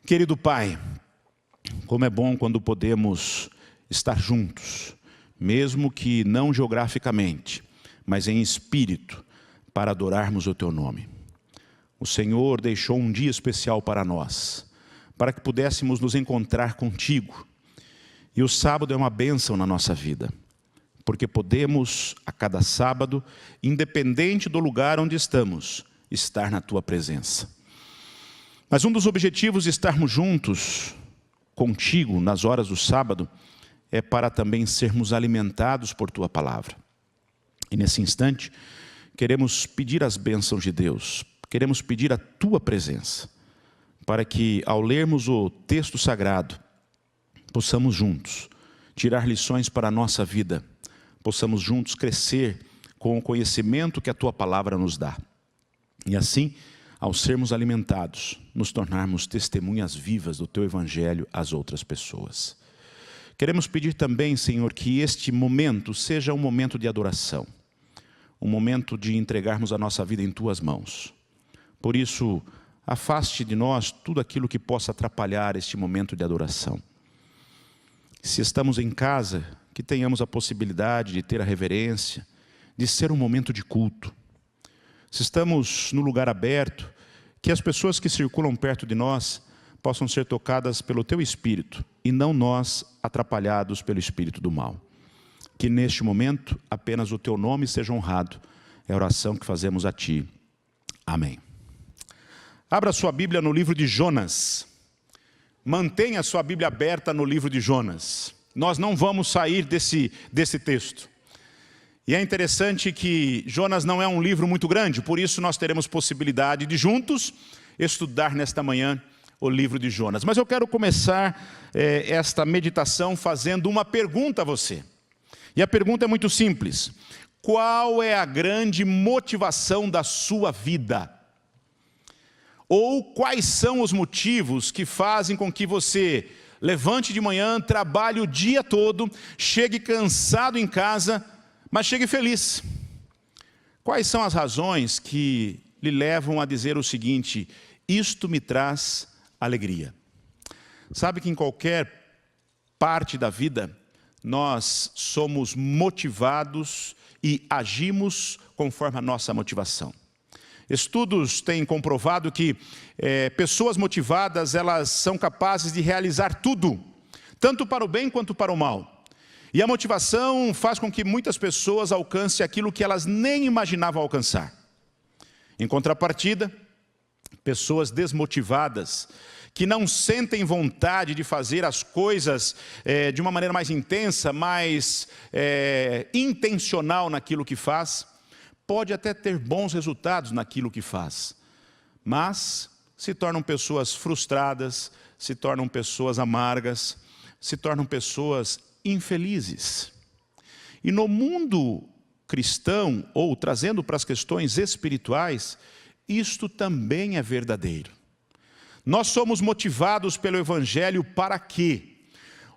Querido Pai, como é bom quando podemos estar juntos, mesmo que não geograficamente, mas em espírito, para adorarmos o Teu nome. O Senhor deixou um dia especial para nós, para que pudéssemos nos encontrar contigo. E o sábado é uma bênção na nossa vida, porque podemos, a cada sábado, independente do lugar onde estamos, estar na Tua presença. Mas um dos objetivos de estarmos juntos contigo nas horas do sábado é para também sermos alimentados por Tua palavra. E nesse instante, queremos pedir as bênçãos de Deus, queremos pedir a Tua presença, para que ao lermos o texto sagrado, possamos juntos tirar lições para a nossa vida, possamos juntos crescer com o conhecimento que a Tua palavra nos dá. E assim, ao sermos alimentados, nos tornarmos testemunhas vivas do Teu Evangelho às outras pessoas. Queremos pedir também, Senhor, que este momento seja um momento de adoração, um momento de entregarmos a nossa vida em Tuas mãos. Por isso, afaste de nós tudo aquilo que possa atrapalhar este momento de adoração. Se estamos em casa, que tenhamos a possibilidade de ter a reverência, de ser um momento de culto. Se estamos no lugar aberto, que as pessoas que circulam perto de nós possam ser tocadas pelo Teu Espírito e não nós atrapalhados pelo Espírito do mal. Que neste momento apenas o Teu nome seja honrado. É a oração que fazemos a Ti. Amém. Abra sua Bíblia no livro de Jonas. Mantenha sua Bíblia aberta no livro de Jonas. Nós não vamos sair desse texto. E é interessante que Jonas não é um livro muito grande, por isso nós teremos possibilidade de juntos estudar nesta manhã o livro de Jonas. Mas eu quero começar esta meditação fazendo uma pergunta a você. E a pergunta é muito simples. Qual é a grande motivação da sua vida? Ou quais são os motivos que fazem com que você levante de manhã, trabalhe o dia todo, chegue cansado em casa, mas chegue feliz? Quais são as razões que lhe levam a dizer o seguinte: isto me traz alegria? Sabe que em qualquer parte da vida, nós somos motivados e agimos conforme a nossa motivação. Estudos têm comprovado que pessoas motivadas, elas são capazes de realizar tudo, tanto para o bem quanto para o mal. E a motivação faz com que muitas pessoas alcancem aquilo que elas nem imaginavam alcançar. Em contrapartida, pessoas desmotivadas, que não sentem vontade de fazer as coisas de uma maneira mais intensa, mais intencional naquilo que faz, pode até ter bons resultados naquilo que faz, mas se tornam pessoas frustradas, se tornam pessoas amargas, se tornam pessoas infelizes. E no mundo cristão, ou trazendo para as questões espirituais, isto também é verdadeiro. Nós somos motivados pelo Evangelho para quê?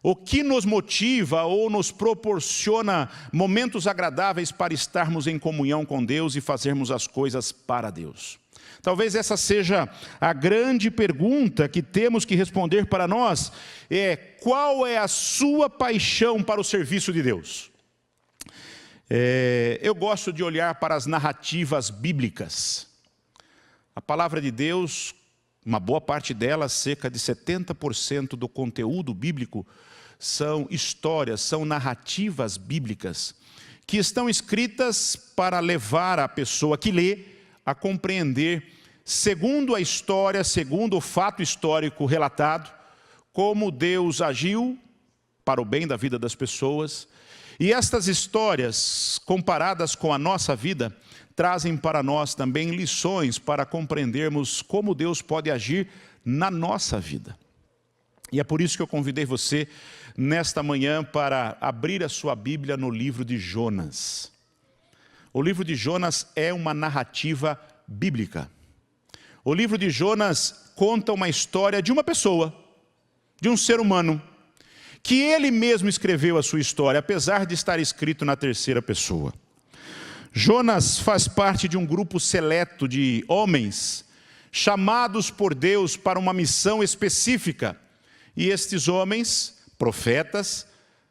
O que nos motiva ou nos proporciona momentos agradáveis para estarmos em comunhão com Deus e fazermos as coisas para Deus? Talvez essa seja a grande pergunta que temos que responder para nós. Qual é a sua paixão para o serviço de Deus? Eu gosto de olhar para as narrativas bíblicas. A palavra de Deus, uma boa parte dela, cerca de 70% do conteúdo bíblico, são histórias, são narrativas bíblicas, que estão escritas para levar a pessoa que lê a compreender, segundo a história, segundo o fato histórico relatado, como Deus agiu para o bem da vida das pessoas. E estas histórias, comparadas com a nossa vida, trazem para nós também lições para compreendermos como Deus pode agir na nossa vida. E é por isso que eu convidei você nesta manhã para abrir a sua Bíblia no livro de Jonas. O livro de Jonas é uma narrativa bíblica. O livro de Jonas conta uma história de uma pessoa, de um ser humano, que ele mesmo escreveu a sua história, apesar de estar escrito na terceira pessoa. Jonas faz parte de um grupo seleto de homens chamados por Deus para uma missão específica. E estes homens, profetas,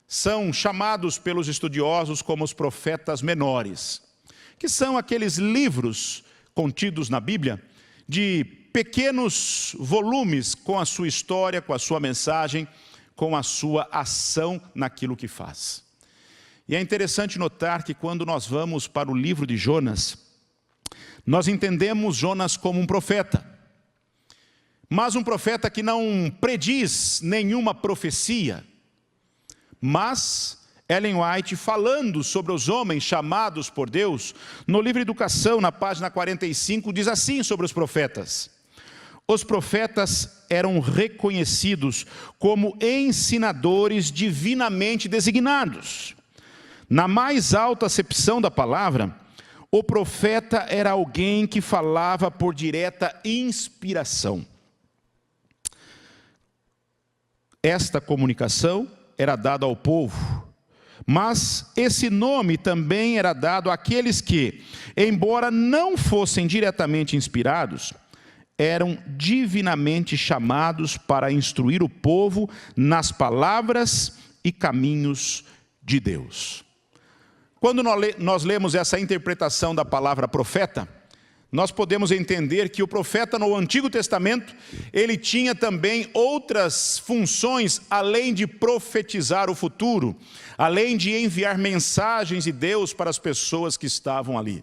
são chamados pelos estudiosos como os profetas menores, que são aqueles livros contidos na Bíblia, de pequenos volumes com a sua história, com a sua mensagem, com a sua ação naquilo que faz. E é interessante notar que quando nós vamos para o livro de Jonas, nós entendemos Jonas como um profeta, mas um profeta que não prediz nenhuma profecia. Mas Ellen White, falando sobre os homens chamados por Deus, no livro Educação, na página 45, diz assim sobre os profetas: os profetas eram reconhecidos como ensinadores divinamente designados. Na mais alta acepção da palavra, o profeta era alguém que falava por direta inspiração. Esta comunicação era dada ao povo, mas esse nome também era dado àqueles que, embora não fossem diretamente inspirados, eram divinamente chamados para instruir o povo nas palavras e caminhos de Deus. Quando nós lemos essa interpretação da palavra profeta, nós podemos entender que o profeta no Antigo Testamento, ele tinha também outras funções, além de profetizar o futuro, além de enviar mensagens de Deus para as pessoas que estavam ali.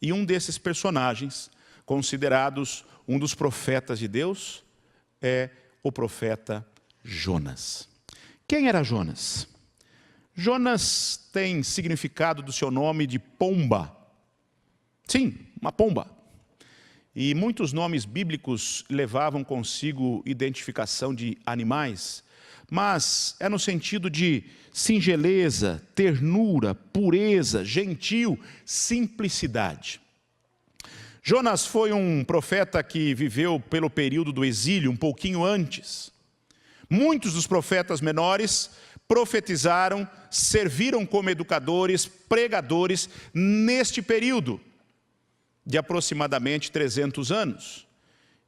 E um desses personagens, considerados um dos profetas de Deus, é o profeta Jonas. Quem era Jonas? Jonas tem significado do seu nome de pomba. Sim, uma pomba. E muitos nomes bíblicos levavam consigo identificação de animais, mas é no sentido de singeleza, ternura, pureza, gentil, simplicidade. Jonas foi um profeta que viveu pelo período do exílio, um pouquinho antes. Muitos dos profetas menores profetizaram, serviram como educadores, pregadores, neste período de aproximadamente 300 anos.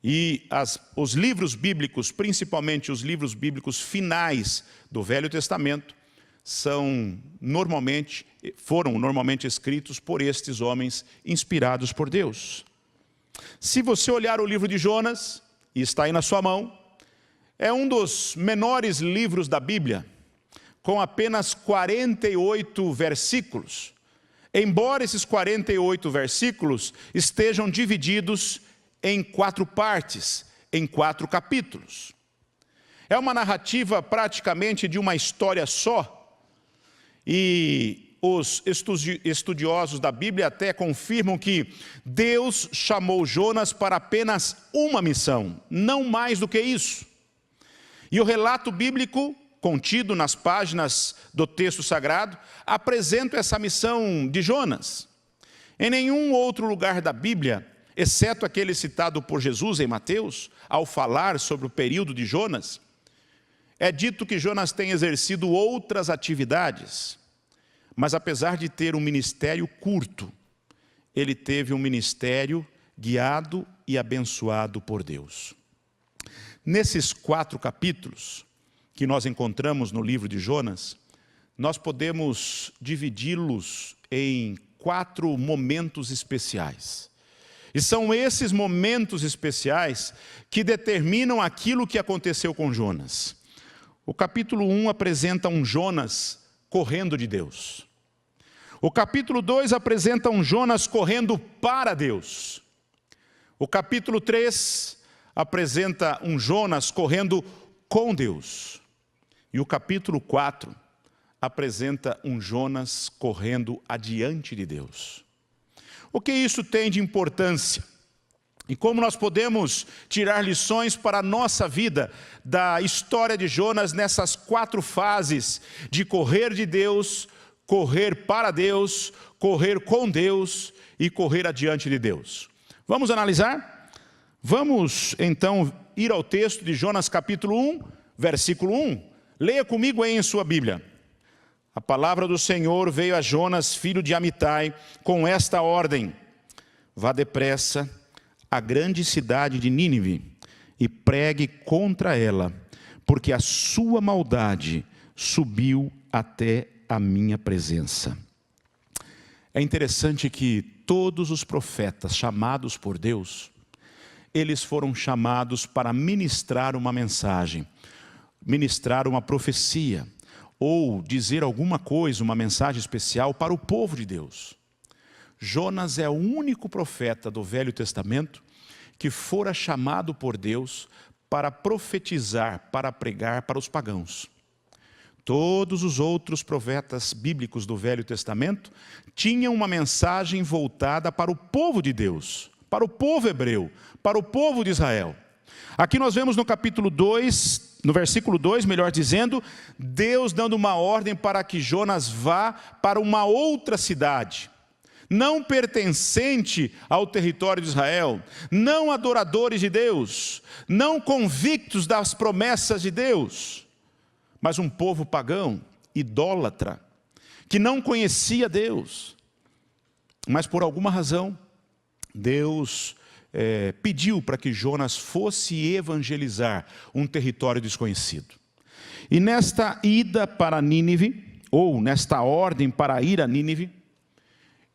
E os livros bíblicos, principalmente os livros bíblicos finais do Velho Testamento, foram normalmente escritos por estes homens inspirados por Deus. Se você olhar o livro de Jonas, e está aí na sua mão, é um dos menores livros da Bíblia, com apenas 48 versículos. Embora esses 48 versículos estejam divididos em 4 partes, em 4 capítulos. É uma narrativa praticamente de uma história só. E os estudiosos da Bíblia até confirmam que Deus chamou Jonas para apenas uma missão, não mais do que isso. E o relato bíblico contido nas páginas do texto sagrado, apresenta essa missão de Jonas. Em nenhum outro lugar da Bíblia, exceto aquele citado por Jesus em Mateus, ao falar sobre o período de Jonas, é dito que Jonas tem exercido outras atividades, mas apesar de ter um ministério curto, ele teve um ministério guiado e abençoado por Deus. Nesses 4 capítulos que nós encontramos no livro de Jonas, nós podemos dividi-los em 4 momentos especiais. E são esses momentos especiais que determinam aquilo que aconteceu com Jonas. O capítulo 1 apresenta um Jonas correndo de Deus. O capítulo 2 apresenta um Jonas correndo para Deus. O capítulo 3 apresenta um Jonas correndo com Deus. E o capítulo 4 apresenta um Jonas correndo adiante de Deus. O que isso tem de importância? E como nós podemos tirar lições para a nossa vida da história de Jonas nessas 4 fases de correr de Deus, correr para Deus, correr com Deus e correr adiante de Deus? Vamos analisar? Vamos então ir ao texto de Jonas capítulo 1, versículo 1. Leia comigo aí em sua Bíblia. A palavra do Senhor veio a Jonas, filho de Amitai, com esta ordem: vá depressa à grande cidade de Nínive e pregue contra ela, porque a sua maldade subiu até a minha presença. É interessante que todos os profetas chamados por Deus, eles foram chamados para ministrar uma mensagem, ministrar uma profecia, ou dizer alguma coisa, uma mensagem especial para o povo de Deus. Jonas é o único profeta do Velho Testamento que fora chamado por Deus para profetizar, para pregar para os pagãos. Todos os outros profetas bíblicos do Velho Testamento tinham uma mensagem voltada para o povo de Deus, para o povo hebreu, para o povo de Israel. Aqui nós vemos no capítulo 2, no versículo 2, melhor dizendo, Deus dando uma ordem para que Jonas vá para uma outra cidade, não pertencente ao território de Israel, não adoradores de Deus, não convictos das promessas de Deus, mas um povo pagão, idólatra, que não conhecia Deus. Mas por alguma razão, Deus pediu para que Jonas fosse evangelizar um território desconhecido. E nesta ida para Nínive, ou nesta ordem para ir a Nínive,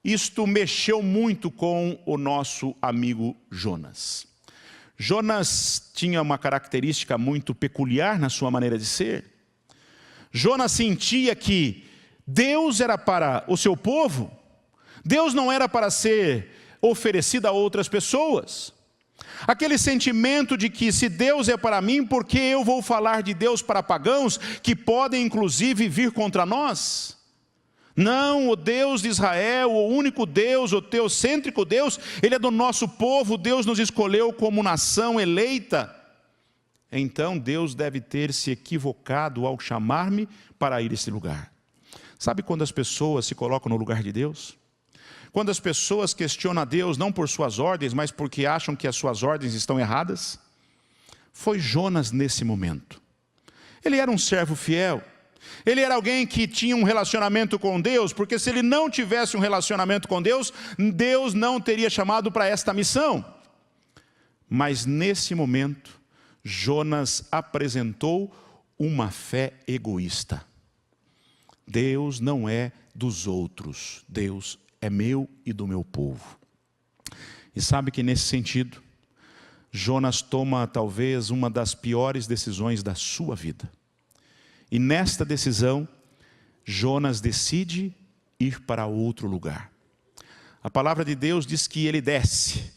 isto mexeu muito com o nosso amigo Jonas. Jonas tinha uma característica muito peculiar na sua maneira de ser. Jonas sentia que Deus era para o seu povo, Deus não era para ser oferecido a outras pessoas. Aquele sentimento de que se Deus é para mim, por que eu vou falar de Deus para pagãos que podem inclusive vir contra nós? Não, o Deus de Israel, o único Deus, o teocêntrico Deus, Ele é do nosso povo, Deus nos escolheu como nação eleita. Então Deus deve ter se equivocado ao chamar-me para ir a esse lugar. Sabe quando as pessoas se colocam no lugar de Deus? Quando as pessoas questionam a Deus, não por suas ordens, mas porque acham que as suas ordens estão erradas? Foi Jonas nesse momento. Ele era um servo fiel. Ele era alguém que tinha um relacionamento com Deus, porque se ele não tivesse um relacionamento com Deus, Deus não teria chamado para esta missão. Mas nesse momento, Jonas apresentou uma fé egoísta. Deus não é dos outros, Deus é meu e do meu povo. E sabe que nesse sentido, Jonas toma talvez uma das piores decisões da sua vida. E nesta decisão, Jonas decide ir para outro lugar. A palavra de Deus diz que ele desce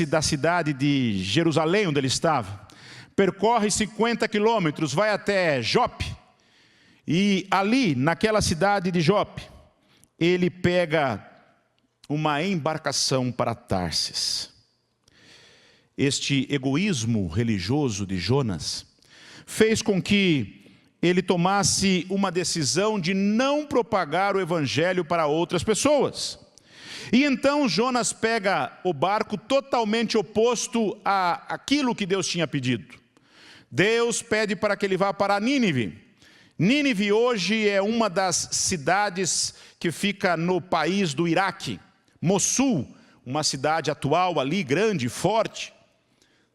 da cidade de Jerusalém, onde ele estava, percorre 50 quilômetros, vai até Jope, e ali, naquela cidade de Jope, ele pega uma embarcação para Tarsis. Este egoísmo religioso de Jonas fez com que ele tomasse uma decisão de não propagar o evangelho para outras pessoas. E então Jonas pega o barco totalmente oposto àquilo que Deus tinha pedido. Deus pede para que ele vá para Nínive. Nínive hoje é uma das cidades que fica no país do Iraque. Mossul, uma cidade atual ali, grande, forte.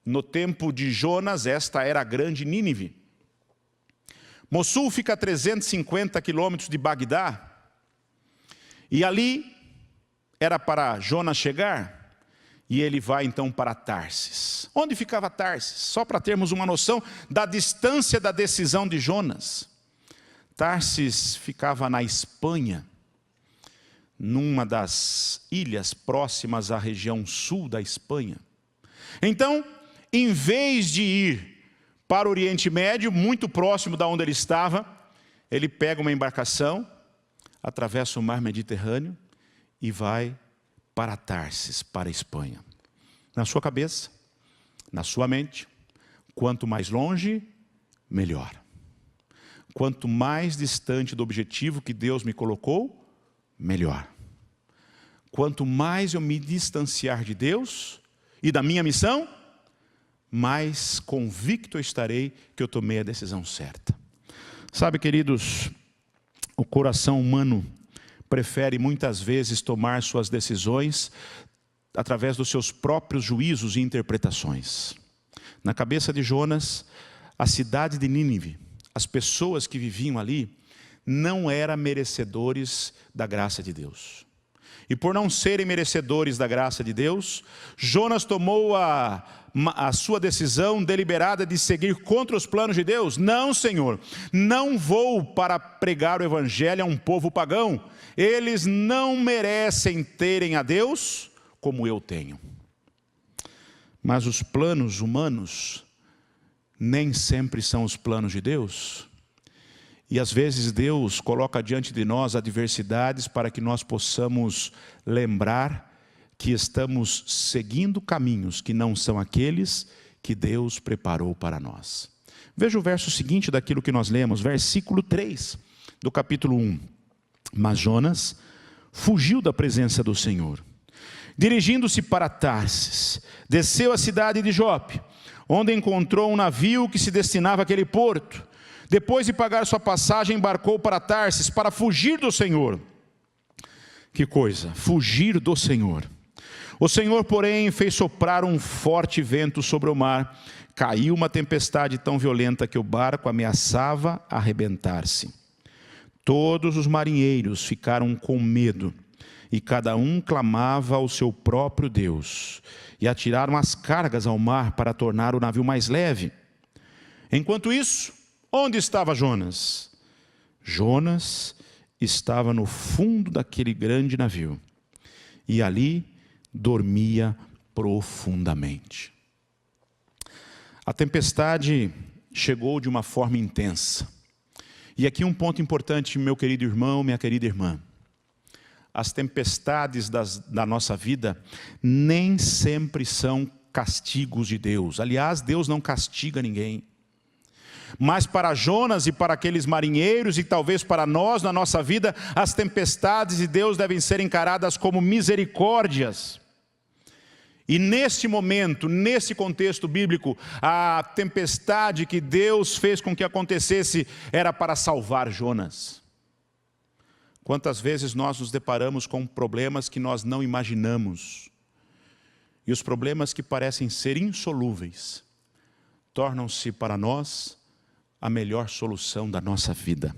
No tempo de Jonas, esta era a grande Nínive. Mossul fica a 350 quilômetros de Bagdá. E ali era para Jonas chegar, e ele vai então para Tarsis. Onde ficava Tarsis? Só para termos uma noção da distância da decisão de Jonas. Tarsis ficava na Espanha, numa das ilhas próximas à região sul da Espanha. Então, em vez de ir para o Oriente Médio, muito próximo da onde ele estava, ele pega uma embarcação, atravessa o mar Mediterrâneo e vai para Tarsis, para a Espanha. Na sua cabeça, na sua mente, quanto mais longe, melhor. Quanto mais distante do objetivo que Deus me colocou, melhor. Quanto mais eu me distanciar de Deus e da minha missão, mais convicto eu estarei que eu tomei a decisão certa. Sabe, queridos, o coração humano prefere muitas vezes tomar suas decisões através dos seus próprios juízos e interpretações. Na cabeça de Jonas, a cidade de Nínive, as pessoas que viviam ali, não eram merecedores da graça de Deus. E por não serem merecedores da graça de Deus, Jonas tomou a sua decisão deliberada de seguir contra os planos de Deus. Não, Senhor, não vou para pregar o evangelho a um povo pagão. Eles não merecem terem a Deus como eu tenho. Mas os planos humanos nem sempre são os planos de Deus. E às vezes Deus coloca diante de nós adversidades para que nós possamos lembrar que estamos seguindo caminhos que não são aqueles que Deus preparou para nós. Veja o verso seguinte daquilo que nós lemos, versículo 3 do capítulo 1. Mas Jonas fugiu da presença do Senhor. Dirigindo-se para Tarsis, desceu à cidade de Jope, onde encontrou um navio que se destinava àquele porto. Depois de pagar sua passagem, embarcou para Tarsis, para fugir do Senhor. Que coisa, fugir do Senhor. O Senhor, porém, fez soprar um forte vento sobre o mar. Caiu uma tempestade tão violenta que o barco ameaçava arrebentar-se. Todos os marinheiros ficaram com medo, e cada um clamava ao seu próprio Deus. E atiraram as cargas ao mar para tornar o navio mais leve. Enquanto isso, onde estava Jonas? Jonas estava no fundo daquele grande navio, e ali dormia profundamente. A tempestade chegou de uma forma intensa. E aqui um ponto importante, meu querido irmão, minha querida irmã. As tempestades da nossa vida nem sempre são castigos de Deus. Aliás, Deus não castiga ninguém. Mas para Jonas e para aqueles marinheiros e talvez para nós na nossa vida, as tempestades de Deus devem ser encaradas como misericórdias. E neste momento, nesse contexto bíblico, a tempestade que Deus fez com que acontecesse era para salvar Jonas. Quantas vezes nós nos deparamos com problemas que nós não imaginamos, e os problemas que parecem ser insolúveis, tornam-se para nós a melhor solução da nossa vida.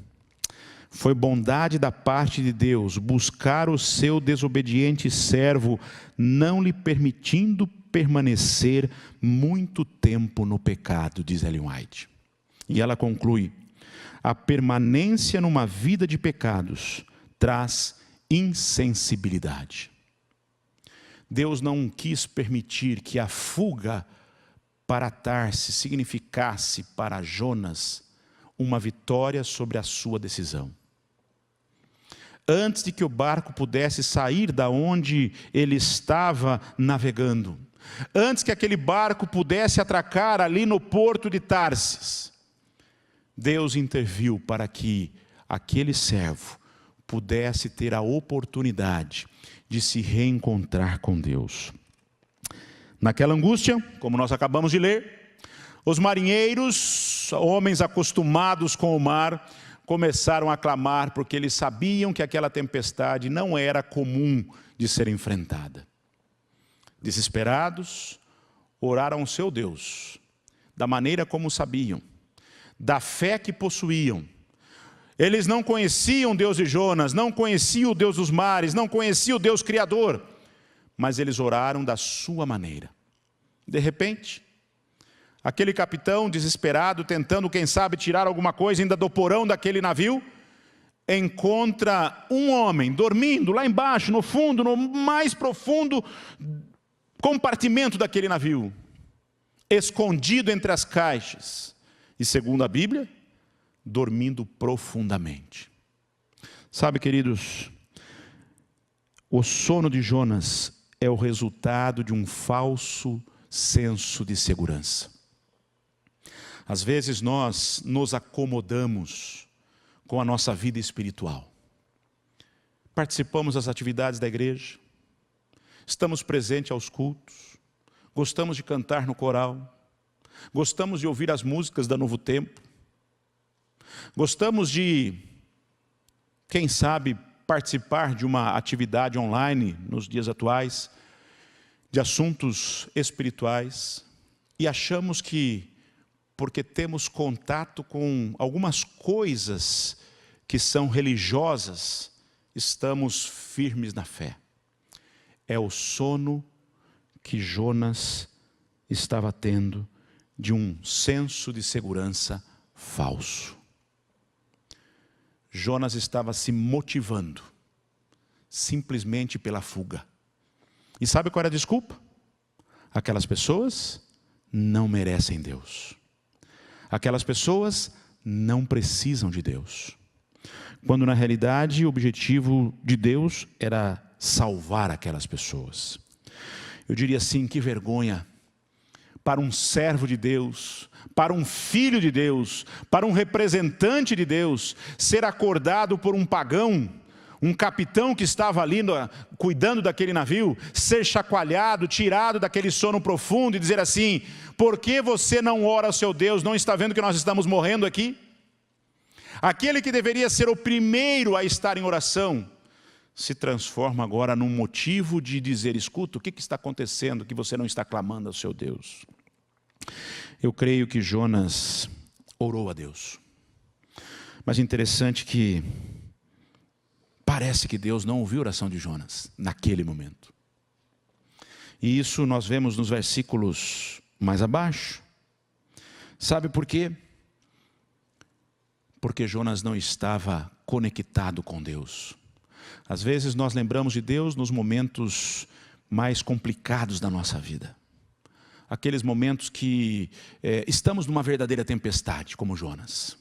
Foi bondade da parte de Deus buscar o seu desobediente servo, não lhe permitindo permanecer muito tempo no pecado, diz Ellen White. E ela conclui: a permanência numa vida de pecados traz insensibilidade. Deus não quis permitir que a fuga para Tarsis significasse para Jonas uma vitória sobre a sua decisão. Antes de que o barco pudesse sair da onde ele estava navegando, antes que aquele barco pudesse atracar ali no porto de Tarsis, Deus interviu para que aquele servo pudesse ter a oportunidade de se reencontrar com Deus. Naquela angústia, como nós acabamos de ler, os marinheiros, homens acostumados com o mar, começaram a clamar porque eles sabiam que aquela tempestade não era comum de ser enfrentada. Desesperados, oraram ao seu Deus, da maneira como sabiam, da fé que possuíam. Eles não conheciam o Deus de Jonas, não conheciam o Deus dos mares, não conheciam o Deus Criador, mas eles oraram da sua maneira. De repente, aquele capitão desesperado, tentando, quem sabe, tirar alguma coisa ainda do porão daquele navio, encontra um homem dormindo lá embaixo, no fundo, no mais profundo compartimento daquele navio, escondido entre as caixas, e segundo a Bíblia, dormindo profundamente. Sabe, queridos, o sono de Jonas é o resultado de um falso senso de segurança. Às vezes nós nos acomodamos com a nossa vida espiritual. Participamos das atividades da igreja, estamos presentes aos cultos, gostamos de cantar no coral, gostamos de ouvir as músicas da Novo Tempo, gostamos de, quem sabe, participar de uma atividade online nos dias atuais. de assuntos espirituais e achamos que, porque temos contato com algumas coisas que são religiosas, estamos firmes na fé. É o sono que Jonas estava tendo de um senso de segurança falso. Jonas estava se motivando simplesmente pela fuga. E sabe qual era a desculpa? Aquelas pessoas não merecem Deus. Aquelas pessoas não precisam de Deus. Quando na realidade o objetivo de Deus era salvar aquelas pessoas. Eu diria assim, que vergonha para um servo de Deus, para um filho de Deus, para um representante de Deus, ser acordado por um pagão, um capitão que estava ali cuidando daquele navio, ser chacoalhado, tirado daquele sono profundo e dizer assim: por que você não ora ao seu Deus? Não está vendo que nós estamos morrendo aqui? Aquele que deveria ser o primeiro a estar em oração, se transforma agora num motivo de dizer: escuta, o que está acontecendo que você não está clamando ao seu Deus? Eu creio que Jonas orou a Deus. Mas interessante que parece que Deus não ouviu a oração de Jonas naquele momento. E isso nós vemos nos versículos mais abaixo. Sabe por quê? Porque Jonas não estava conectado com Deus. Às vezes nós lembramos de Deus nos momentos mais complicados da nossa vida. Aqueles momentos que estamos numa verdadeira tempestade, como Jonas.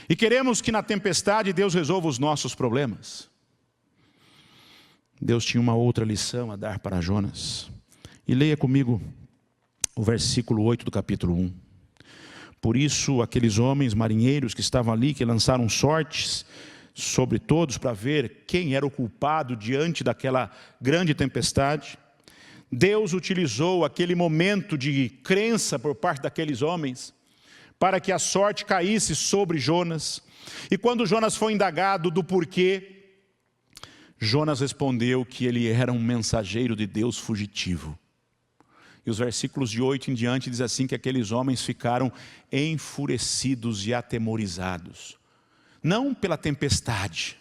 E queremos que na tempestade Deus resolva os nossos problemas. Deus tinha uma outra lição a dar para Jonas. E leia comigo o versículo 8 do capítulo 1. Por isso aqueles homens marinheiros que estavam ali, que lançaram sortes sobre todos para ver quem era o culpado diante daquela grande tempestade, Deus utilizou aquele momento de crença por parte daqueles homens para que a sorte caísse sobre Jonas. E quando Jonas foi indagado do porquê, Jonas respondeu que ele era um mensageiro de Deus fugitivo. E os versículos de 8 em diante diz assim que aqueles homens ficaram enfurecidos e atemorizados. Não pela tempestade,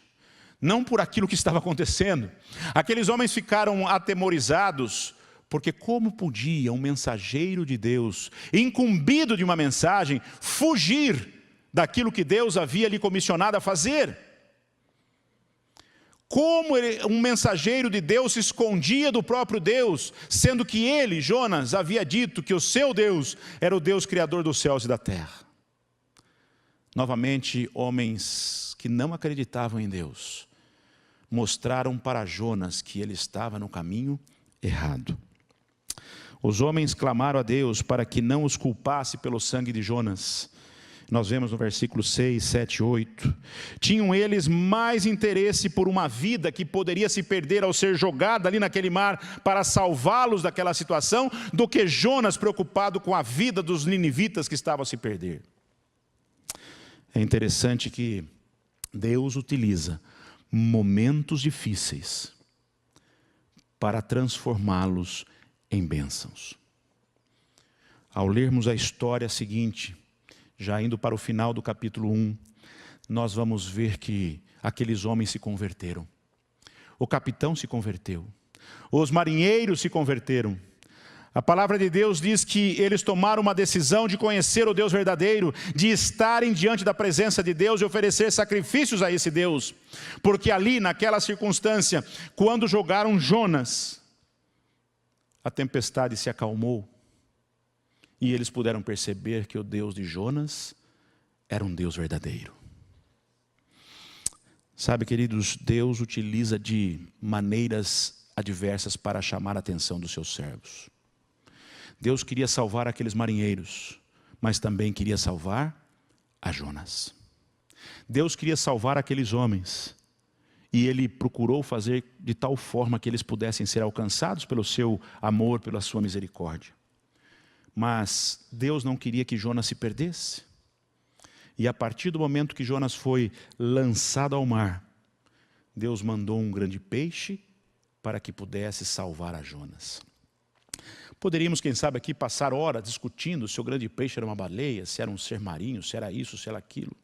não por aquilo que estava acontecendo. Aqueles homens ficaram atemorizados, porque como podia um mensageiro de Deus, incumbido de uma mensagem, fugir daquilo que Deus havia lhe comissionado a fazer? Como um mensageiro de Deus se escondia do próprio Deus, sendo que ele, Jonas, havia dito que o seu Deus era o Deus criador dos céus e da terra? Novamente, homens que não acreditavam em Deus, mostraram para Jonas que ele estava no caminho errado. Os homens clamaram a Deus para que não os culpasse pelo sangue de Jonas. Nós vemos no versículo 6, 7, 8. Tinham eles mais interesse por uma vida que poderia se perder ao ser jogada ali naquele mar para salvá-los daquela situação, do que Jonas preocupado com a vida dos ninivitas que estavam a se perder. É interessante que Deus utiliza momentos difíceis para transformá-los em bênçãos. Ao lermos a história seguinte, já indo para o final do capítulo 1, nós vamos ver que aqueles homens se converteram. O capitão se converteu. Os marinheiros se converteram. A palavra de Deus diz que eles tomaram uma decisão de conhecer o Deus verdadeiro, de estarem diante da presença de Deus e oferecer sacrifícios a esse Deus. Porque ali, naquela circunstância, quando jogaram Jonas, a tempestade se acalmou. E eles puderam perceber que o Deus de Jonas era um Deus verdadeiro. Sabe, queridos, Deus utiliza de maneiras adversas para chamar a atenção dos seus servos. Deus queria salvar aqueles marinheiros, mas também queria salvar a Jonas. Deus queria salvar aqueles homens, e Ele procurou fazer de tal forma que eles pudessem ser alcançados pelo seu amor, pela sua misericórdia. Mas Deus não queria que Jonas se perdesse. E a partir do momento que Jonas foi lançado ao mar, Deus mandou um grande peixe para que pudesse salvar a Jonas. Poderíamos, quem sabe, aqui passar horas discutindo se o grande peixe era uma baleia, se era um ser marinho, se era isso, se era aquilo.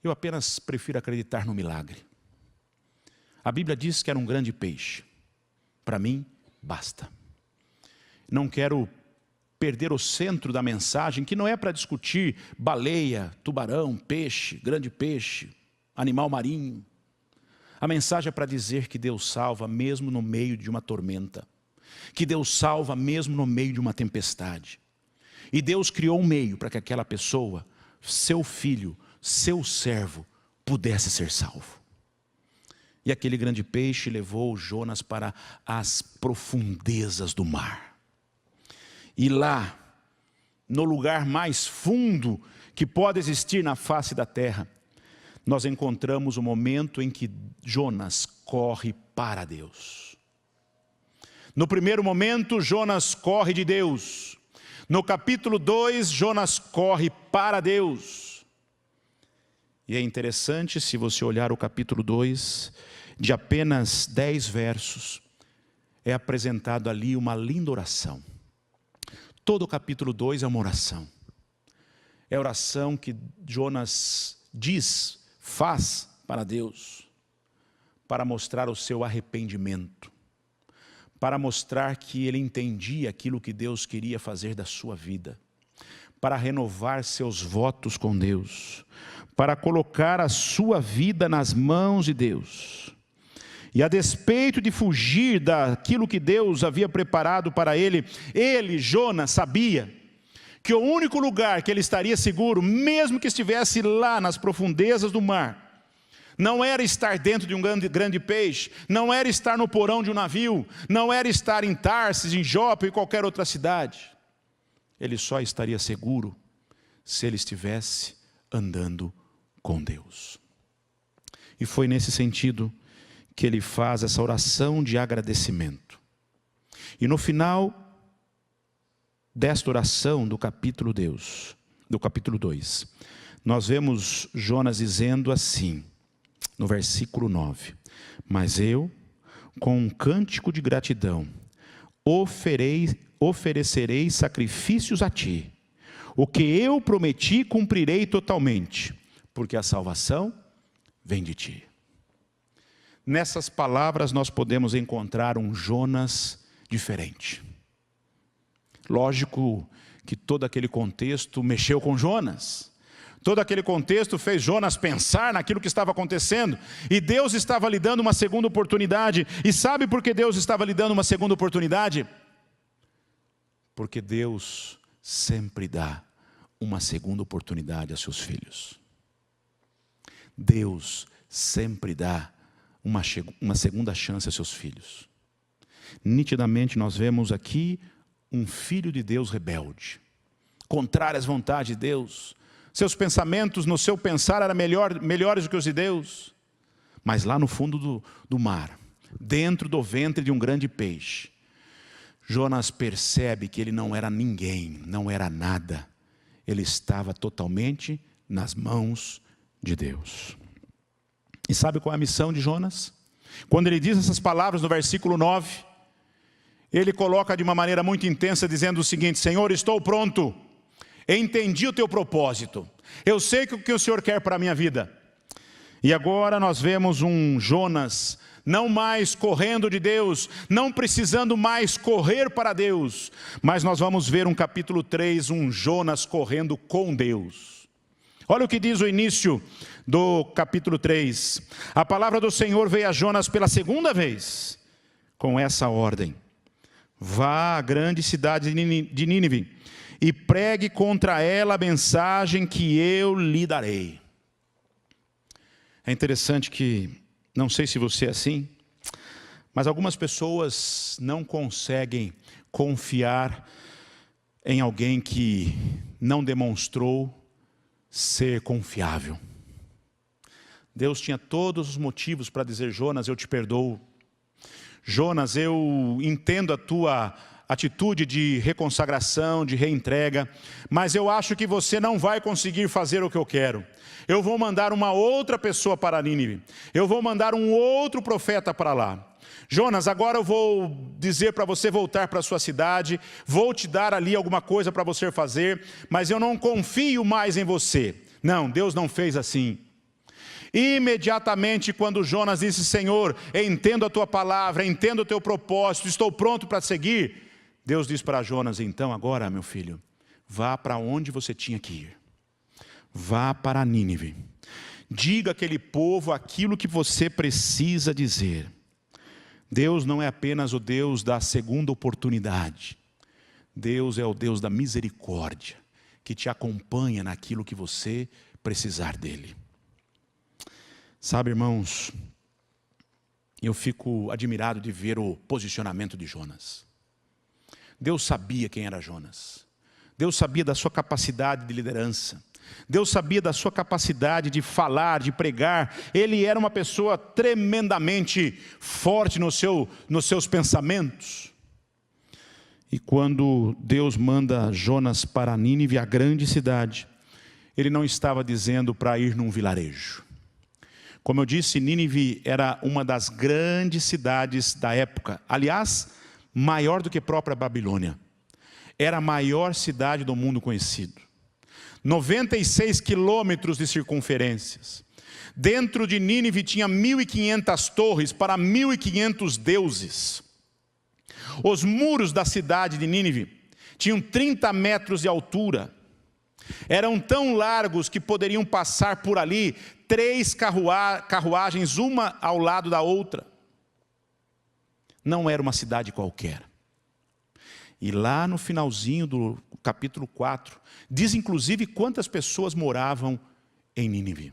Eu apenas prefiro acreditar no milagre. A Bíblia diz que era um grande peixe. Para mim, basta. Não quero perder o centro da mensagem, que não é para discutir baleia, tubarão, peixe, grande peixe, animal marinho. A mensagem é para dizer que Deus salva mesmo no meio de uma tormenta. Que Deus salva mesmo no meio de uma tempestade. E Deus criou um meio para que aquela pessoa, seu filho, seu servo, pudesse ser salvo. E aquele grande peixe levou Jonas para as profundezas do mar. E lá, no lugar mais fundo que pode existir na face da terra, nós encontramos o momento em que Jonas corre para Deus. No primeiro momento, Jonas corre de Deus. No capítulo 2, Jonas corre para Deus. E é interessante, se você olhar o capítulo 2, de apenas 10 versos, é apresentado ali uma linda oração. Todo o capítulo 2 é uma oração. É a oração que Jonas faz para Deus, para mostrar o seu arrependimento, para mostrar que ele entendia aquilo que Deus queria fazer da sua vida, para renovar seus votos com Deus, para colocar a sua vida nas mãos de Deus. E a despeito de fugir daquilo que Deus havia preparado para ele, Jonas, sabia que o único lugar que ele estaria seguro, mesmo que estivesse lá nas profundezas do mar, não era estar dentro de um grande peixe, não era estar no porão de um navio, não era estar em Tarsis, em Jope, em qualquer outra cidade. Ele só estaria seguro se ele estivesse andando com Deus. E foi nesse sentido que ele faz essa oração de agradecimento. E no final desta oração do capítulo 2, nós vemos Jonas dizendo assim, no versículo 9: mas eu, com um cântico de gratidão, oferecerei sacrifícios a ti. O que eu prometi cumprirei totalmente, porque a salvação vem de ti. Nessas palavras nós podemos encontrar um Jonas diferente. Lógico que todo aquele contexto mexeu com Jonas. Todo aquele contexto fez Jonas pensar naquilo que estava acontecendo. E Deus estava lhe dando uma segunda oportunidade. E sabe por que Deus estava lhe dando uma segunda oportunidade? Porque Deus sempre dá uma segunda oportunidade a seus filhos. Deus sempre dá uma segunda chance a seus filhos. Nitidamente nós vemos aqui um filho de Deus rebelde, contrário às vontades de Deus. Seus pensamentos no seu pensar eram melhores do que os de Deus. Mas lá no fundo do mar, dentro do ventre de um grande peixe, Jonas percebe que ele não era ninguém, não era nada. Ele estava totalmente nas mãos de Deus. E sabe qual é a missão de Jonas? Quando ele diz essas palavras no versículo 9, ele coloca de uma maneira muito intensa, dizendo o seguinte: Senhor, estou pronto, entendi o teu propósito, eu sei o que o Senhor quer para a minha vida. E agora nós vemos um Jonas, não mais correndo de Deus, não precisando mais correr para Deus, mas nós vamos ver um capítulo 3, um Jonas correndo com Deus. Olha o que diz o início do capítulo 3. A palavra do Senhor veio a Jonas pela segunda vez, com essa ordem: vá à grande cidade de Nínive e pregue contra ela a mensagem que eu lhe darei. É interessante que, não sei se você é assim, mas algumas pessoas não conseguem confiar em alguém que não demonstrou ser confiável. Deus tinha todos os motivos para dizer: Jonas, eu te perdoo. Jonas, eu entendo a tua atitude de reconsagração, de reentrega, mas eu acho que você não vai conseguir fazer o que eu quero. Eu vou mandar uma outra pessoa para Nínive. Eu vou mandar um outro profeta para lá. Jonas, agora eu vou dizer para você voltar para a sua cidade, vou te dar ali alguma coisa para você fazer, mas eu não confio mais em você. Não, Deus não fez assim. Imediatamente quando Jonas disse, Senhor, entendo a tua palavra, entendo o teu propósito, estou pronto para seguir, Deus disse para Jonas, então agora, meu filho, vá para onde você tinha que ir. Vá para Nínive. Diga àquele povo aquilo que você precisa dizer. Deus não é apenas o Deus da segunda oportunidade. Deus é o Deus da misericórdia, que te acompanha naquilo que você precisar dele. Sabe, irmãos, eu fico admirado de ver o posicionamento de Jonas. Deus sabia quem era Jonas. Deus sabia da sua capacidade de liderança. Deus sabia da sua capacidade de falar, de pregar. Ele era uma pessoa tremendamente forte nos seus pensamentos. E quando Deus manda Jonas para Nínive, a grande cidade, Ele não estava dizendo para ir num vilarejo. Como eu disse, Nínive era uma das grandes cidades da época. Aliás, maior do que a própria Babilônia. Era a maior cidade do mundo conhecido. 96 quilômetros de circunferências. Dentro de Nínive tinha 1.500 torres para 1.500 deuses. Os muros da cidade de Nínive tinham 30 metros de altura. Eram tão largos que poderiam passar por ali 3 carruagens, uma ao lado da outra. Não era uma cidade qualquer. E lá no finalzinho do capítulo 4, diz inclusive quantas pessoas moravam em Nínive.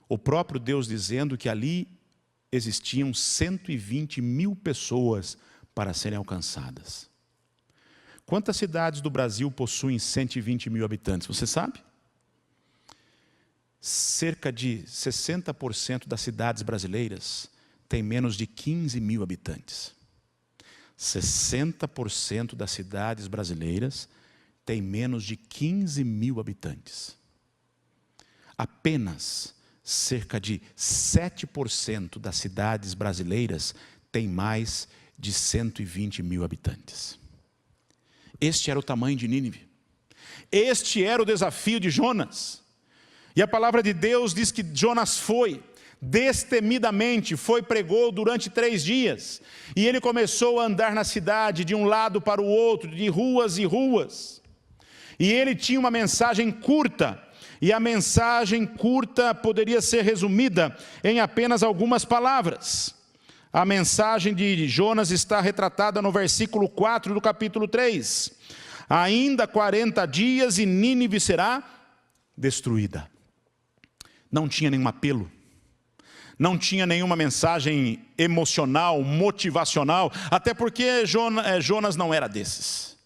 O próprio Deus dizendo que ali existiam 120 mil pessoas para serem alcançadas. Quantas cidades do Brasil possuem 120 mil habitantes? Você sabe? Cerca de 60% das cidades brasileiras têm menos de 15 mil habitantes. 60% das cidades brasileiras têm menos de 15 mil habitantes. Apenas cerca de 7% das cidades brasileiras têm mais de 120 mil habitantes. Este era o tamanho de Nínive. Este era o desafio de Jonas. E a palavra de Deus diz que Jonas foi, destemidamente, pregou durante 3 dias. E ele começou a andar na cidade, de um lado para o outro, de ruas e ruas. E ele tinha uma mensagem curta. E a mensagem curta poderia ser resumida em apenas algumas palavras. A mensagem de Jonas está retratada no versículo 4 do capítulo 3. Ainda 40 dias e Nínive será destruída. Não tinha nenhum apelo. Não tinha nenhuma mensagem emocional, motivacional. Até porque Jonas não era desses.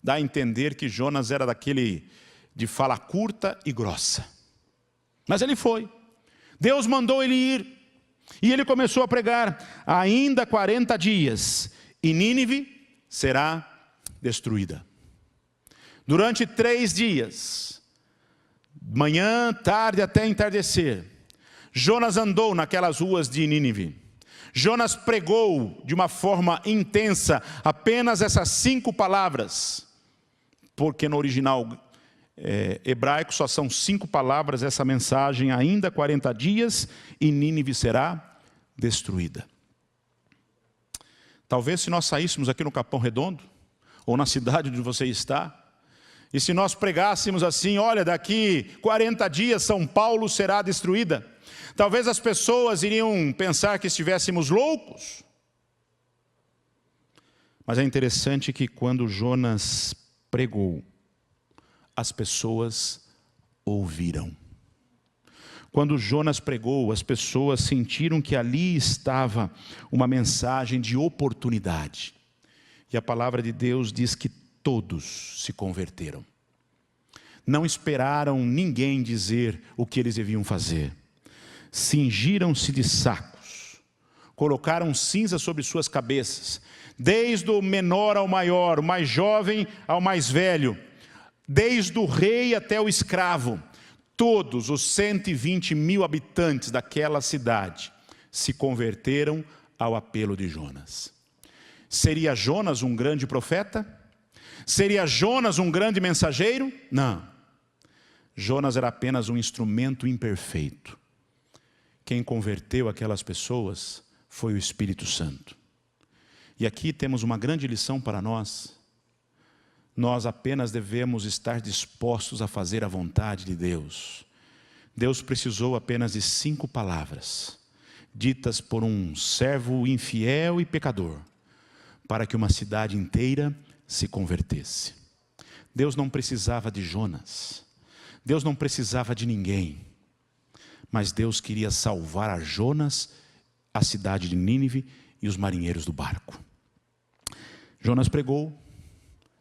Dá a entender que Jonas era daquele de fala curta e grossa. Mas ele foi. Deus mandou ele ir. E ele começou a pregar, ainda 40 dias, e Nínive será destruída. Durante 3 dias, manhã, tarde até entardecer, Jonas andou naquelas ruas de Nínive. Jonas pregou de uma forma intensa apenas essas 5 palavras, porque no original hebraico só são 5 palavras essa mensagem, ainda 40 dias e Nínive será destruída. Talvez se nós saíssemos aqui no Capão Redondo, ou na cidade onde você está, e se nós pregássemos assim, olha, daqui 40 dias São Paulo será destruída, talvez as pessoas iriam pensar que estivéssemos loucos. Mas é interessante que quando Jonas pregou, as pessoas ouviram. Quando Jonas pregou, as pessoas sentiram que ali estava uma mensagem de oportunidade. E a palavra de Deus diz que todos se converteram. Não esperaram ninguém dizer o que eles deviam fazer. Cingiram-se de sacos, colocaram cinza sobre suas cabeças, desde o menor ao maior, o mais jovem ao mais velho, desde o rei até o escravo, todos os 120 mil habitantes daquela cidade se converteram ao apelo de Jonas. Seria Jonas um grande profeta? Seria Jonas um grande mensageiro? Não. Jonas era apenas um instrumento imperfeito. Quem converteu aquelas pessoas foi o Espírito Santo. E aqui temos uma grande lição para nós. Nós apenas devemos estar dispostos a fazer a vontade de Deus. Deus precisou apenas de 5 palavras, ditas por um servo infiel e pecador, para que uma cidade inteira se convertesse. Deus não precisava de Jonas. Deus não precisava de ninguém. Mas Deus queria salvar a Jonas, a cidade de Nínive e os marinheiros do barco. Jonas pregou,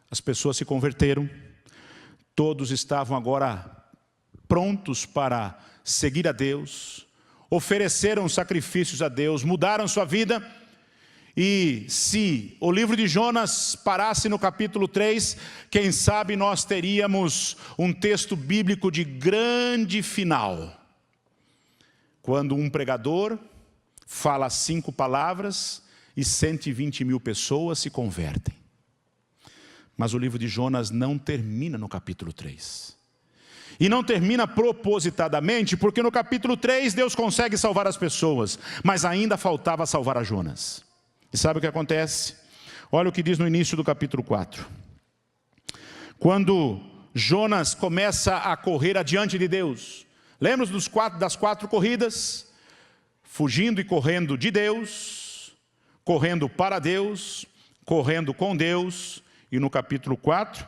as pessoas se converteram, todos estavam agora prontos para seguir a Deus, ofereceram sacrifícios a Deus, mudaram sua vida. E se o livro de Jonas parasse no capítulo 3, quem sabe nós teríamos um texto bíblico de grande final. Quando um pregador fala 5 palavras e 120 mil pessoas se convertem. Mas o livro de Jonas não termina no capítulo 3. E não termina propositadamente, porque no capítulo 3 Deus consegue salvar as pessoas, mas ainda faltava salvar a Jonas. E sabe o que acontece? Olha o que diz no início do capítulo 4. Quando Jonas começa a correr adiante de Deus. Lembra das 4 corridas? Fugindo e correndo de Deus, correndo para Deus, correndo com Deus. E no capítulo 4,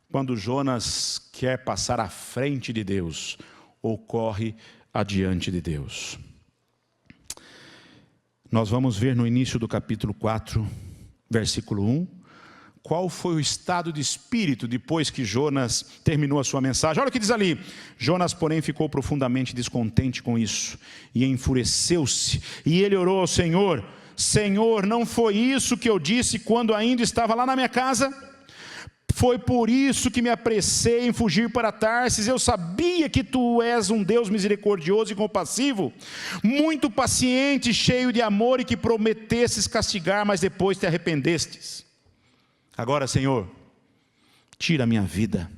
quando Jonas quer passar à frente de Deus, ou corre adiante de Deus. Nós vamos ver no início do capítulo 4, versículo 1, qual foi o estado de espírito depois que Jonas terminou a sua mensagem. Olha o que diz ali: Jonas, porém, ficou profundamente descontente com isso, e enfureceu-se, e ele orou ao Senhor: Senhor, não foi isso que eu disse quando ainda estava lá na minha casa? Foi por isso que me apressei em fugir para Tarsis. Eu sabia que tu és um Deus misericordioso e compassivo, muito paciente, cheio de amor, e que prometesses castigar, mas depois te arrependestes. Agora, Senhor, tira a minha vida,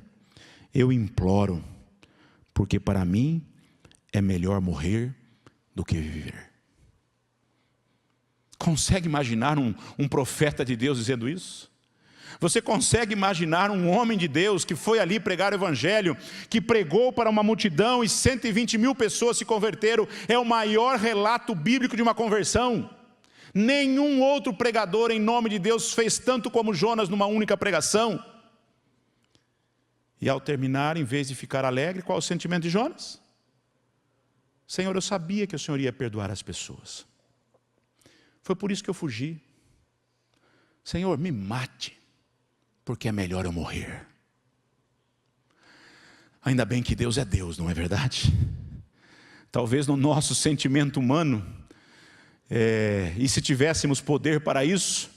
eu imploro, porque para mim é melhor morrer do que viver. Consegue imaginar um profeta de Deus dizendo isso? Você consegue imaginar um homem de Deus que foi ali pregar o evangelho, que pregou para uma multidão e 120 mil pessoas se converteram? É o maior relato bíblico de uma conversão. Nenhum outro pregador em nome de Deus fez tanto como Jonas numa única pregação. E ao terminar, em vez de ficar alegre, qual é o sentimento de Jonas? Senhor, eu sabia que o Senhor ia perdoar as pessoas. Foi por isso que eu fugi. Senhor, me mate, porque é melhor eu morrer. Ainda bem que Deus é Deus, não é verdade? Talvez no nosso sentimento humano, e se tivéssemos poder para isso,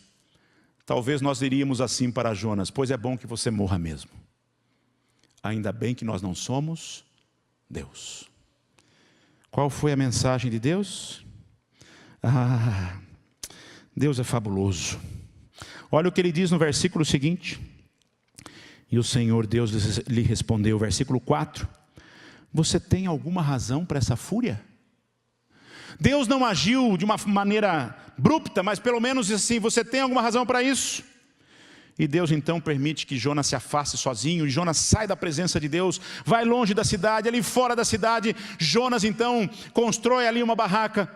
talvez nós diríamos assim para Jonas: pois é bom que você morra mesmo. Ainda bem que nós não somos Deus. Qual foi a mensagem de Deus? Deus é fabuloso. Olha o que ele diz no versículo seguinte. E o Senhor Deus lhe respondeu, versículo 4: você tem alguma razão para essa fúria? Deus não agiu de uma maneira abrupta, mas pelo menos assim: você tem alguma razão para isso? E Deus então permite que Jonas se afaste sozinho, e Jonas sai da presença de Deus, vai longe da cidade. Ali fora da cidade, Jonas então constrói ali uma barraca.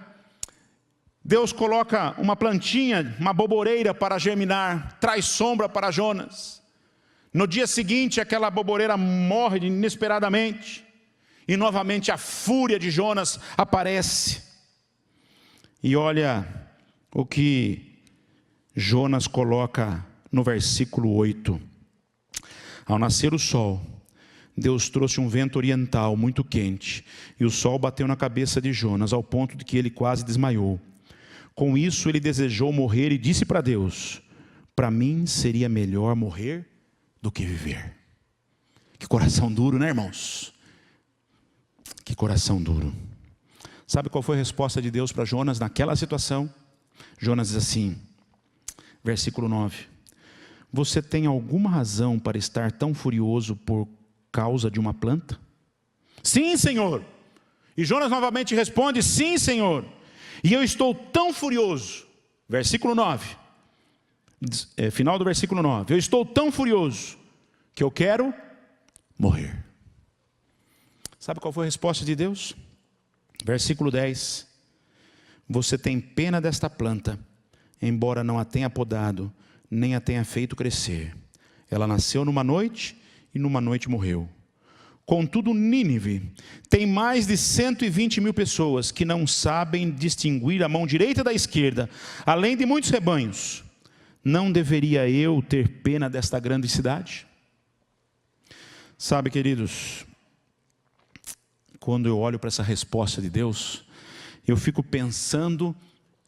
Deus coloca uma plantinha, uma boboreira para germinar, traz sombra para Jonas. No dia seguinte, aquela boboreira morre inesperadamente, e novamente a fúria de Jonas aparece. E olha o que Jonas coloca no versículo 8. Ao nascer o sol, Deus trouxe um vento oriental muito quente, e o sol bateu na cabeça de Jonas, ao ponto de que ele quase desmaiou. Com isso ele desejou morrer e disse para Deus: para mim seria melhor morrer do que viver. Que coração duro, né, irmãos? Que coração duro. Sabe qual foi a resposta de Deus para Jonas naquela situação? Jonas diz assim, versículo 9: você tem alguma razão para estar tão furioso por causa de uma planta? Sim, Senhor. E Jonas novamente responde, sim, Senhor. E eu estou tão furioso. Versículo 9. Final do versículo 9. Eu estou tão furioso que eu quero morrer. Sabe qual foi a resposta de Deus? Versículo 10. Você tem pena desta planta, embora não a tenha podado, nem a tenha feito crescer. Ela nasceu numa noite e numa noite morreu. Contudo, Nínive tem mais de 120 mil pessoas que não sabem distinguir a mão direita da esquerda, além de muitos rebanhos. Não deveria eu ter pena desta grande cidade? Sabe, queridos, quando eu olho para essa resposta de Deus, eu fico pensando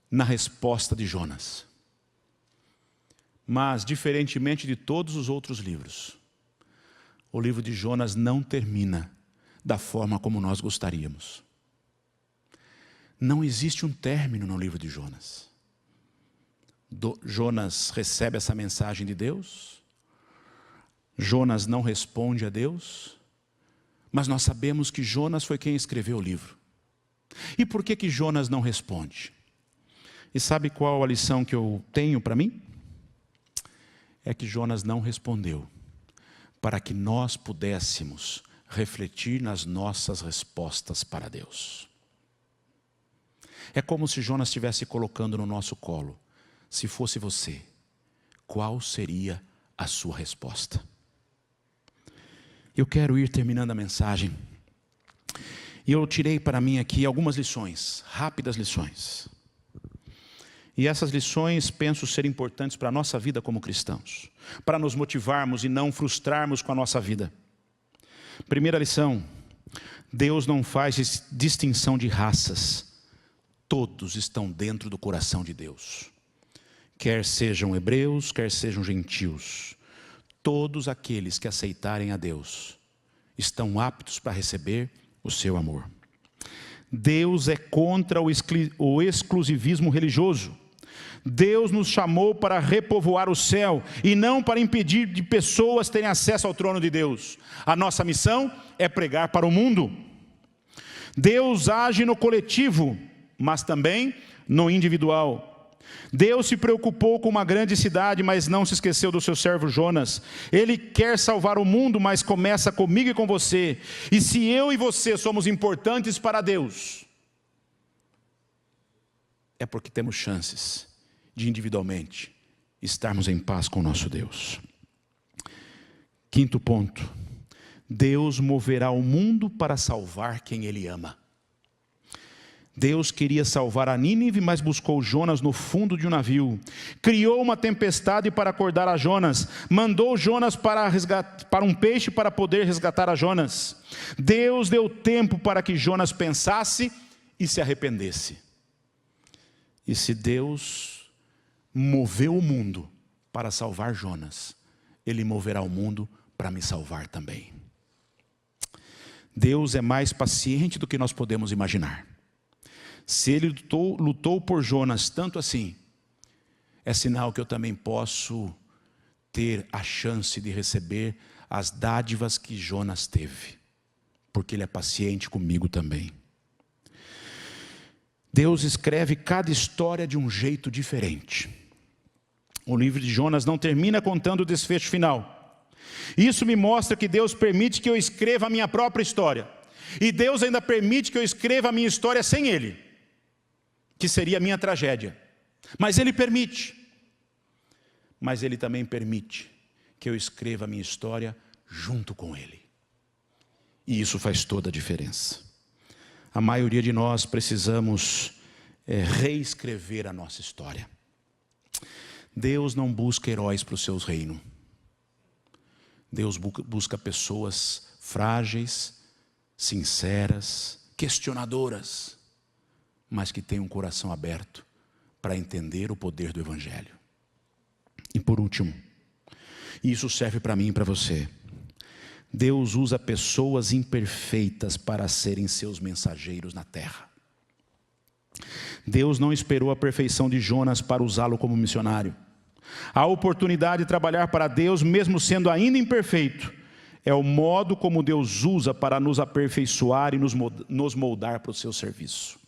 na resposta de Jonas. Mas, diferentemente de todos os outros livros, o livro de Jonas não termina da forma como nós gostaríamos. Não existe um término no livro de Jonas. Jonas recebe essa mensagem de Deus. Jonas não responde a Deus. Mas nós sabemos que Jonas foi quem escreveu o livro. E por que Jonas não responde? E sabe qual a lição que eu tenho para mim? É que Jonas não respondeu para que nós pudéssemos refletir nas nossas respostas para Deus. É como se Jonas estivesse colocando no nosso colo, se fosse você, qual seria a sua resposta? Eu quero ir terminando a mensagem, e eu tirei para mim aqui algumas lições, rápidas lições. E essas lições penso ser importantes para a nossa vida como cristãos, para nos motivarmos e não frustrarmos com a nossa vida. Primeira lição: Deus não faz distinção de raças. Todos estão dentro do coração de Deus. Quer sejam hebreus, quer sejam gentios. Todos aqueles que aceitarem a Deus estão aptos para receber o seu amor. Deus é contra o exclusivismo religioso. Deus nos chamou para repovoar o céu e não para impedir de pessoas terem acesso ao trono de Deus. A nossa missão é pregar para o mundo. Deus age no coletivo, mas também no individual. Deus se preocupou com uma grande cidade, mas não se esqueceu do seu servo Jonas. Ele quer salvar o mundo, mas começa comigo e com você. E se eu e você somos importantes para Deus, é porque temos chances de individualmente estarmos em paz com o nosso Deus. Quinto ponto: Deus moverá o mundo para salvar quem Ele ama. Deus queria salvar a Nínive, mas buscou Jonas no fundo de um navio. Criou uma tempestade para acordar a Jonas. Mandou Jonas para um peixe para poder resgatar a Jonas. Deus deu tempo para que Jonas pensasse e se arrependesse. E se Deus moveu o mundo para salvar Jonas, Ele moverá o mundo para me salvar também. Deus é mais paciente do que nós podemos imaginar. Se Ele lutou por Jonas tanto assim, é sinal que eu também posso ter a chance de receber as dádivas que Jonas teve, porque Ele é paciente comigo também. Deus escreve cada história de um jeito diferente. O livro de Jonas não termina contando o desfecho final. Isso me mostra que Deus permite que eu escreva a minha própria história. E Deus ainda permite que eu escreva a minha história sem Ele, que seria a minha tragédia. Mas Ele permite. Mas Ele também permite que eu escreva a minha história junto com Ele. E isso faz toda a diferença. A maioria de nós precisamos reescrever a nossa história. Deus não busca heróis para o seu reino. Deus busca pessoas frágeis, sinceras, questionadoras, mas que têm um coração aberto para entender o poder do Evangelho. E por último, e isso serve para mim e para você, Deus usa pessoas imperfeitas para serem seus mensageiros na terra. Deus não esperou a perfeição de Jonas para usá-lo como missionário. A oportunidade de trabalhar para Deus, mesmo sendo ainda imperfeito, é o modo como Deus usa para nos aperfeiçoar e nos moldar para o seu serviço.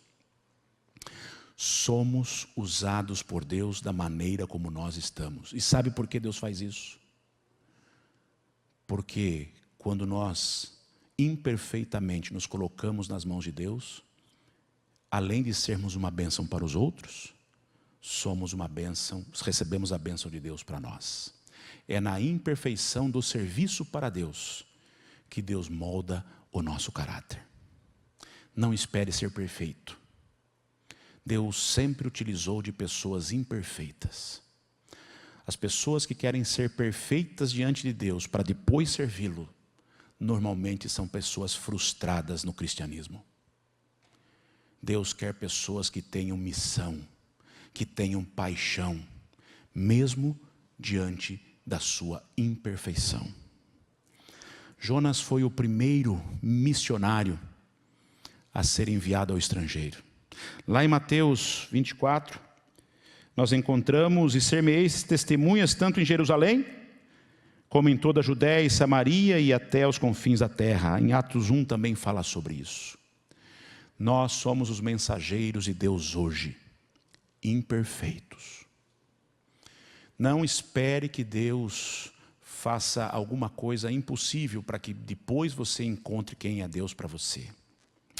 Somos usados por Deus da maneira como nós estamos. E sabe por que Deus faz isso? Porque quando nós imperfeitamente nos colocamos nas mãos de Deus, além de sermos uma bênção para os outros, somos uma bênção, recebemos a bênção de Deus para nós. É na imperfeição do serviço para Deus que Deus molda o nosso caráter. Não espere ser perfeito. Deus sempre utilizou de pessoas imperfeitas. As pessoas que querem ser perfeitas diante de Deus para depois servi-lo, normalmente são pessoas frustradas no cristianismo. Deus quer pessoas que tenham missão, que tenham paixão, mesmo diante da sua imperfeição. Jonas foi o primeiro missionário a ser enviado ao estrangeiro. Lá em Mateus 24, nós encontramos: e ser-me-eis testemunhas tanto em Jerusalém, como em toda a Judéia e Samaria e até os confins da terra. Em Atos 1 também fala sobre isso. Nós somos os mensageiros de Deus hoje, imperfeitos. Não espere que Deus faça alguma coisa impossível para que depois você encontre quem é Deus para você.